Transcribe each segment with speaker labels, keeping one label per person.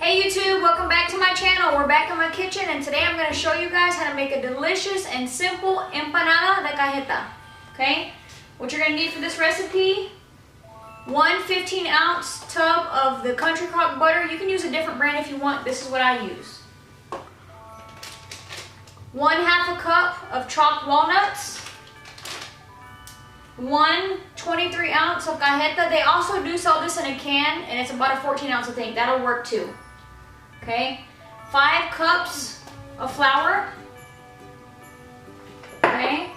Speaker 1: Hey YouTube, welcome back to my channel. We're back in my kitchen and today I'm going to show you guys how to make a delicious and simple empanada de cajeta. Okay, what you're going to need for this recipe: one 15-ounce tub of the country crock butter. You can use a different brand if you want. This is what I use. 1/2 cup of chopped walnuts. 1 23-ounce of cajeta. They also do sell this in a can and it's about a 14-ounce, I think. That'll work too. Okay, 5 cups of flour. Okay,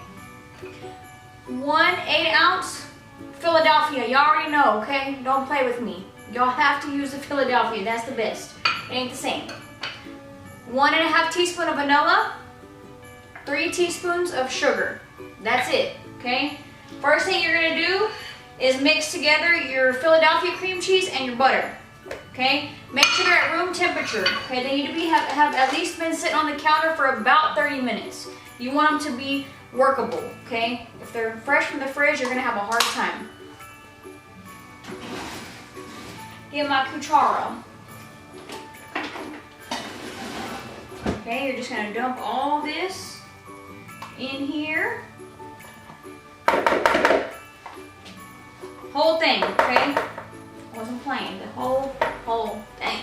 Speaker 1: 1 8-ounce Philadelphia. Y'all already know, okay? Don't play with me. Y'all have to use the Philadelphia. That's the best. It ain't the same. 1½ teaspoon of vanilla. 3 teaspoons of sugar. That's it, okay? First thing you're gonna do is mix together your Philadelphia cream cheese and your butter. Okay? Make sure they're at room temperature. Okay, they need to have at least been sitting on the counter for about 30 minutes. You want them to be workable, okay? If they're fresh from the fridge, you're gonna have a hard time. Get my cuchara. Okay, you're just gonna dump all this in here. Whole thing, okay? Wasn't playing, the whole thing.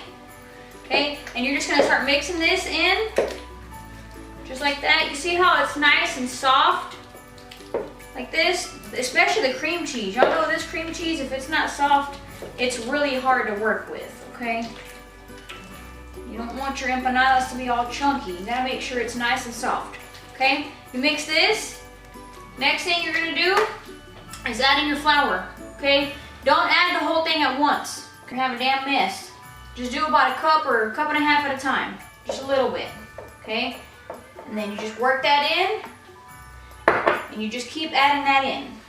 Speaker 1: Okay, and you're just gonna start mixing this in, just like that. You see how it's nice and soft, like this? Especially the cream cheese. Y'all know this cream cheese, if it's not soft, it's really hard to work with, okay? You don't want your empanadas to be all chunky. You gotta make sure it's nice and soft, okay? You mix this. Next thing you're gonna do is add in your flour, okay? Don't add the whole thing at once. You're gonna have a damn mess. Just do about a cup or a cup and a half at a time. Just a little bit, okay? And then you just work that in, and you just keep adding that in.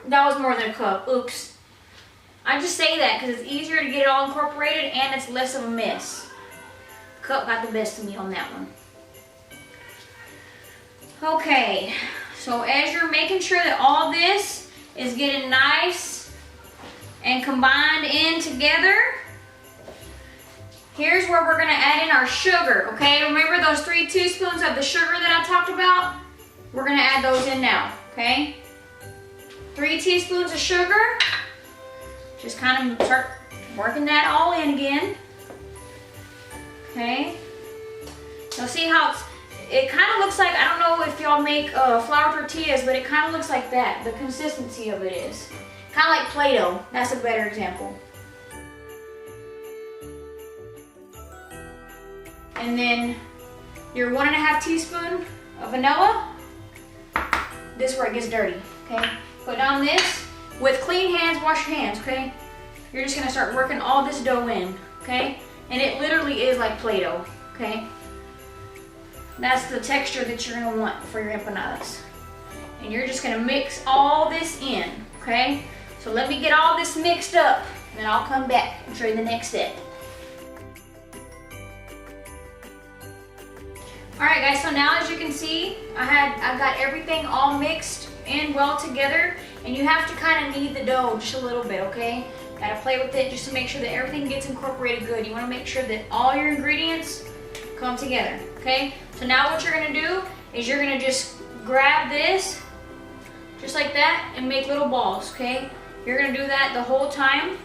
Speaker 1: That was more than a cup, oops. I just say that because it's easier to get it all incorporated and it's less of a mess. Cup got the best of me on that one. Okay, so as you're making sure that all this is getting nice and combined in together, here's where we're gonna add in our sugar, okay? Remember those 3 teaspoons of the sugar that I talked about? We're gonna add those in now, okay? 3 teaspoons of sugar. Just kind of start working that all in again. Okay. You'll see how it kind of looks like, I don't know if y'all make flour tortillas, but it kind of looks like that. The consistency of it is. Kind of like Play-Doh. That's a better example. And then your 1½ teaspoon of vanilla. This is where it gets dirty, okay? Put on this. With clean hands, wash your hands, okay? You're just gonna start working all this dough in, okay? And it literally is like Play-Doh, okay? That's the texture that you're gonna want for your empanadas. And you're just gonna mix all this in, okay? So let me get all this mixed up, and then I'll come back and show you the next step. Alright guys, so now as you can see, I got everything all mixed in well together, and you have to kind of knead the dough just a little bit, okay? Gotta play with it just to make sure that everything gets incorporated good. You want to make sure that all your ingredients come together, okay? So now what you're gonna do is you're gonna just grab this just like that and make little balls, okay? You're gonna do that the whole time,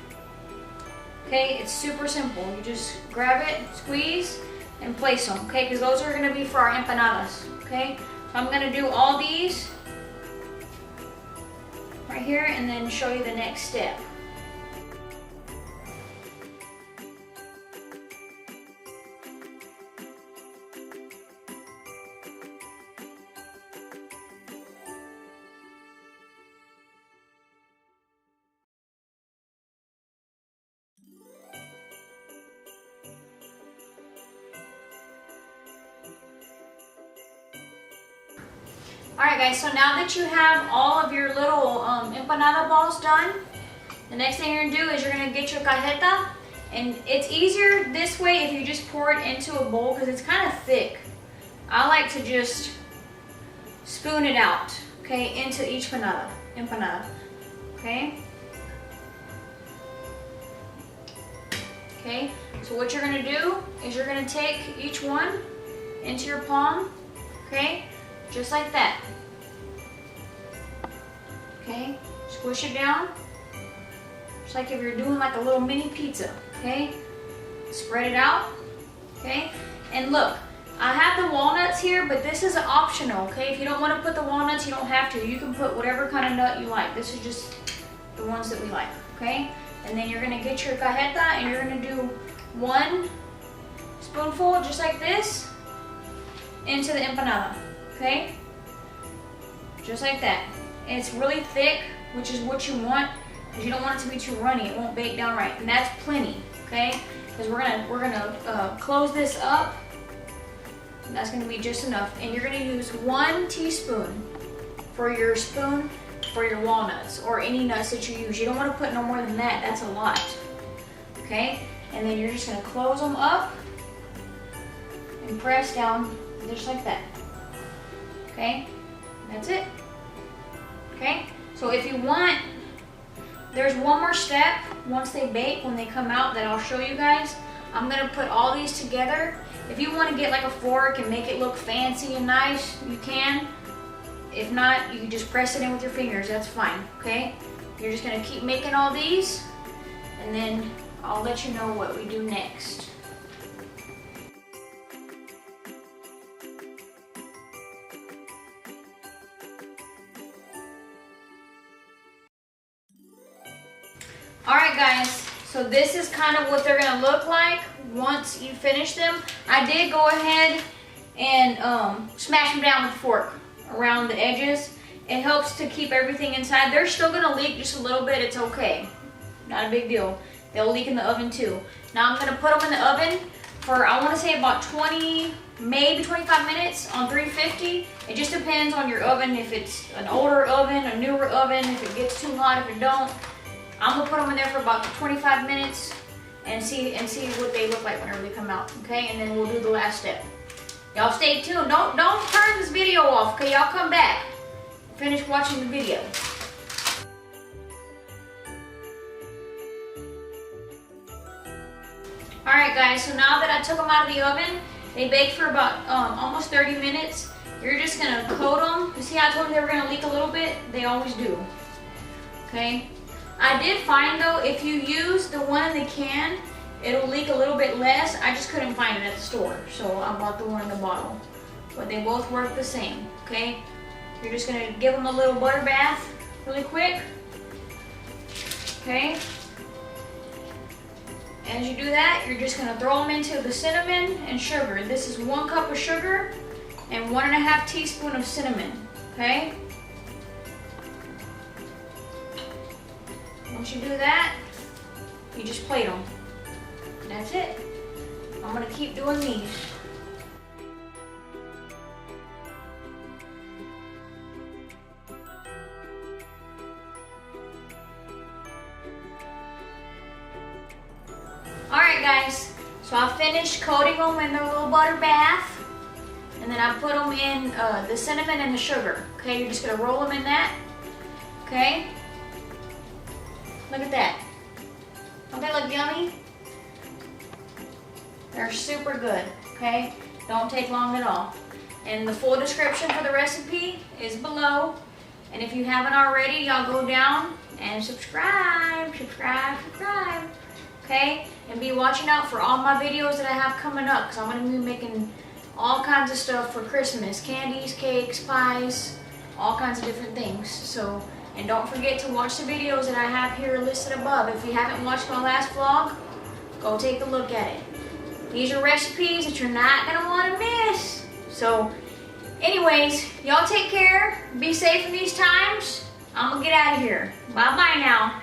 Speaker 1: okay? It's super simple. You just grab it, squeeze, and place them, okay? Because those are gonna be for our empanadas, okay? So I'm gonna do all these right here and then show you the next step. Alright guys, so now that you have all of your little empanada balls done, the next thing you're going to do is you're going to get your cajeta, and it's easier this way if you just pour it into a bowl because it's kind of thick. I like to just spoon it out, okay, into each empanada, okay? Okay, so what you're gonna do is you're gonna take each one into your palm, okay, just like that. Okay, squish it down, just like if you're doing like a little mini pizza, okay? Spread it out, okay? And look, I have the walnuts here, but this is optional, okay? If you don't want to put the walnuts, you don't have to. You can put whatever kind of nut you like. This is just the ones that we like, okay? And then you're gonna get your cajeta and you're gonna do 1 spoonful, just like this, into the empanada, okay? Just like that. And it's really thick, which is what you want, because you don't want it to be too runny. It won't bake down right, and that's plenty, okay? Because we're gonna close this up. And that's gonna be just enough. And you're gonna use 1 teaspoon for your spoon for your walnuts or any nuts that you use. You don't want to put no more than that. That's a lot, okay? And then you're just gonna close them up and press down just like that, okay? That's it, okay? So if you want, there's one more step once they bake, when they come out, that I'll show you guys. I'm gonna put all these together. If you want to get like a fork and make it look fancy and nice, you can. If not, you can just press it in with your fingers, that's fine, okay? You're just gonna keep making all these, and then I'll let you know what we do next. Alright guys, so this is kind of what they're gonna look like once you finish them. I did go ahead and smash them down with a fork around the edges. It helps to keep everything inside. They're still gonna leak just a little bit, it's okay. Not a big deal. They'll leak in the oven too. Now I'm gonna put them in the oven for, I wanna say about 20, maybe 25 minutes on 350. It just depends on your oven, if it's an older oven, a newer oven, if it gets too hot, if it don't. I'm gonna put them in there for about 25 minutes and see what they look like whenever they come out, okay? And then we'll do the last step. Y'all stay tuned. Don't turn this video off, okay? Y'all come back. Finish watching the video. All right, guys. So now that I took them out of the oven, they baked for about almost 30 minutes. You're just gonna coat them. You see how I told you they were gonna leak a little bit? They always do. Okay. I did find though, if you use the one in the can, it'll leak a little bit less. I just couldn't find it at the store, so I bought the one in the bottle. But they both work the same, okay? You're just gonna give them a little butter bath really quick, okay? As you do that, you're just gonna throw them into the cinnamon and sugar. This is 1 cup of sugar and 1.5 teaspoons of cinnamon, okay? Once you do that, you just plate them. That's it. I'm gonna keep doing these. Alright guys, so I finished coating them in their little butter bath. And then I put them in the cinnamon and the sugar. Okay, you're just gonna roll them in that. Okay? Look at that. Don't they look yummy? They're super good, okay? Don't take long at all. And the full description for the recipe is below. And if you haven't already, y'all go down and subscribe, okay? And be watching out for all my videos that I have coming up, because I'm gonna be making all kinds of stuff for Christmas. Candies, cakes, pies, all kinds of different things. So, and don't forget to watch the videos that I have here listed above. If you haven't watched my last vlog, go take a look at it. These are recipes that you're not gonna wanna miss. So, anyways, y'all take care, be safe in these times. I'm gonna get out of here. Bye-bye now.